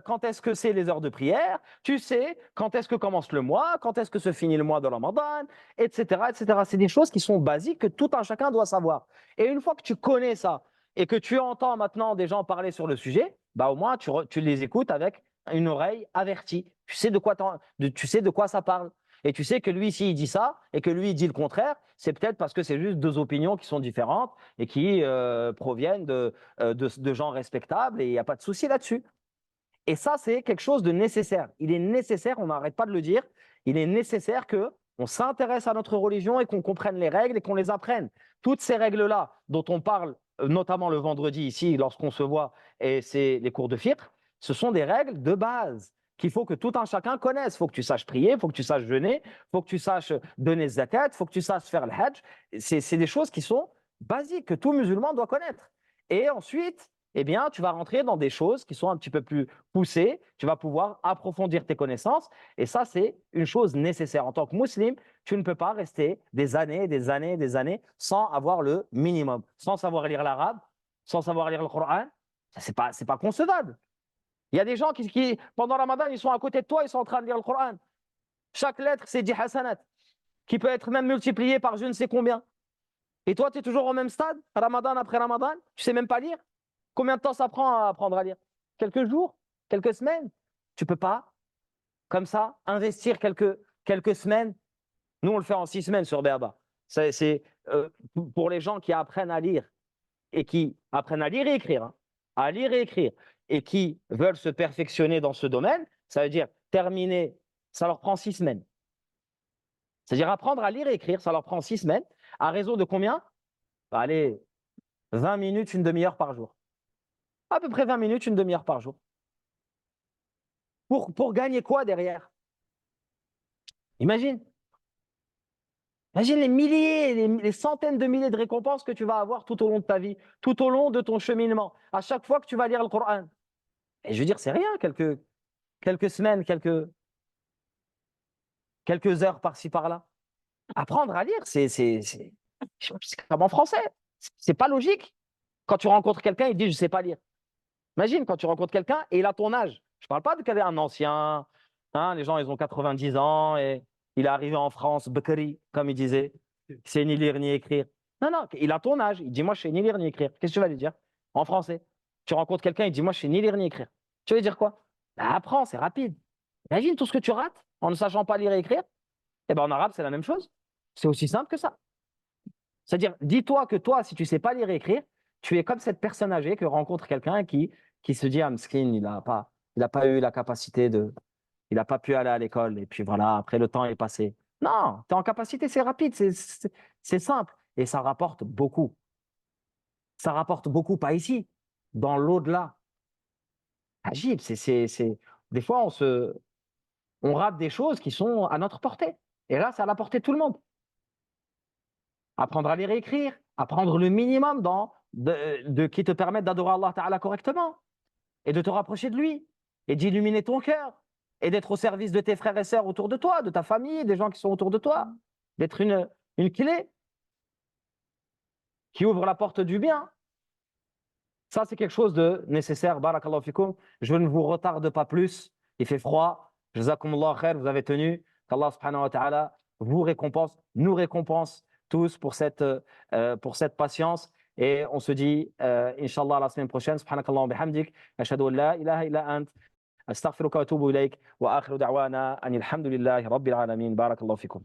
quand est-ce que c'est les heures de prière. Tu sais quand est-ce que commence le mois, quand est-ce que se finit le mois de Ramadan, etc., etc. C'est des choses qui sont basiques que tout un chacun doit savoir. Et une fois que tu connais ça et que tu entends maintenant des gens parler sur le sujet, bah au moins tu les écoutes avec une oreille avertie. Tu sais de quoi ça parle. Et tu sais que lui, s'il dit ça et que lui, il dit le contraire, c'est peut-être parce que c'est juste deux opinions qui sont différentes et qui proviennent de gens respectables et il n'y a pas de souci là-dessus. Et ça, c'est quelque chose de nécessaire. Il est nécessaire, on n'arrête pas de le dire, il est nécessaire qu'on s'intéresse à notre religion et qu'on comprenne les règles et qu'on les apprenne. Toutes ces règles-là dont on parle, notamment le vendredi ici, lorsqu'on se voit, et c'est les cours de fiqh, Ce sont des règles de base qu'il faut que tout un chacun connaisse. Il faut que tu saches prier, il faut que tu saches jeûner, il faut que tu saches donner zakat, il faut que tu saches faire le hajj. C'est des choses qui sont basiques, que tout musulman doit connaître. Et ensuite, eh bien, tu vas rentrer dans des choses qui sont un petit peu plus poussées, tu vas pouvoir approfondir tes connaissances, et ça, c'est une chose nécessaire. En tant que musulman, tu ne peux pas rester des années, des années, des années sans avoir le minimum, sans savoir lire l'arabe, sans savoir lire le Coran. C'est pas concevable. Il y a des gens qui, pendant Ramadan, ils sont à côté de toi, ils sont en train de lire le Coran. Chaque lettre, c'est 10 hasanat, qui peut être même multiplié par je ne sais combien. Et toi, tu es toujours au même stade, Ramadan après Ramadan, tu ne sais même pas lire. Combien de temps ça prend à apprendre à lire? Quelques jours? Quelques semaines? Tu ne peux pas, comme ça, investir quelques semaines. Nous, on le fait en 6 semaines sur Béaba. C'est pour les gens qui apprennent à lire et qui apprennent à lire et écrire, hein, à lire et écrire, et qui veulent se perfectionner dans ce domaine, ça veut dire terminer, ça leur prend 6 semaines. C'est-à-dire apprendre à lire et écrire, ça leur prend 6 semaines, à raison de combien? Allez, 20 minutes, une demi-heure par jour. À peu près 20 minutes, une demi-heure par jour. Pour gagner quoi derrière? Imagine. Imagine les milliers, les centaines de milliers de récompenses que tu vas avoir tout au long de ta vie, tout au long de ton cheminement, à chaque fois que tu vas lire le Coran. Et je veux dire, c'est rien, quelques semaines, quelques heures par-ci, par-là. Apprendre à lire, c'est comme en français. C'est pas logique. Quand tu rencontres quelqu'un, il dit, je ne sais pas lire. Imagine quand tu rencontres quelqu'un et il a ton âge. Je ne parle pas de quelqu'un, un ancien. Hein, les gens, ils ont 90 ans et il est arrivé en France, Bekri, comme il disait. Il sait ni lire ni écrire. Non, non, il a ton âge. Il dit, moi, je sais ni lire ni écrire. Qu'est-ce que tu vas lui dire? En français. Tu rencontres quelqu'un, il dit, moi, je sais ni lire ni écrire. Tu veux dire quoi? Ben, apprends, c'est rapide. Imagine tout ce que tu rates en ne sachant pas lire et écrire. Eh ben, en arabe, c'est la même chose. C'est aussi simple que ça. C'est-à-dire, dis-toi que toi, si tu ne sais pas lire et écrire, tu es comme cette personne âgée que rencontre quelqu'un qui se dit, ah, Mskin, il a pas eu la capacité il n'a pas pu aller à l'école. Et puis voilà, après le temps est passé. Non, tu es en capacité, c'est rapide, c'est simple. Et ça rapporte beaucoup. Ça rapporte beaucoup, pas ici, dans l'au-delà. Agib, des fois, on rate des choses qui sont à notre portée. Et là, c'est à la portée de tout le monde. Apprendre à lire et écrire, apprendre le minimum qui te permettent d'adorer Allah Ta'ala correctement et de te rapprocher de lui et d'illuminer ton cœur et d'être au service de tes frères et sœurs autour de toi, de ta famille, des gens qui sont autour de toi, d'être une clé qui ouvre la porte du bien. Ça, c'est quelque chose de nécessaire. Barakallahu fikum. Je ne vous retarde pas plus. Il fait froid. Jazakumullah khair, vous avez tenu. Qu'Allah subhanahu wa ta'ala vous récompense, nous récompense tous pour cette patience. Et on se dit, Inch'Allah, la semaine prochaine. Subhanakallah wa bihamdik. Ashhadu an la ilaha illa ant. Astaghfiruka wa atubu ilayk. Wa akhiru da'wana anil hamdulillahi rabbil alamin. Barakallahu fikum.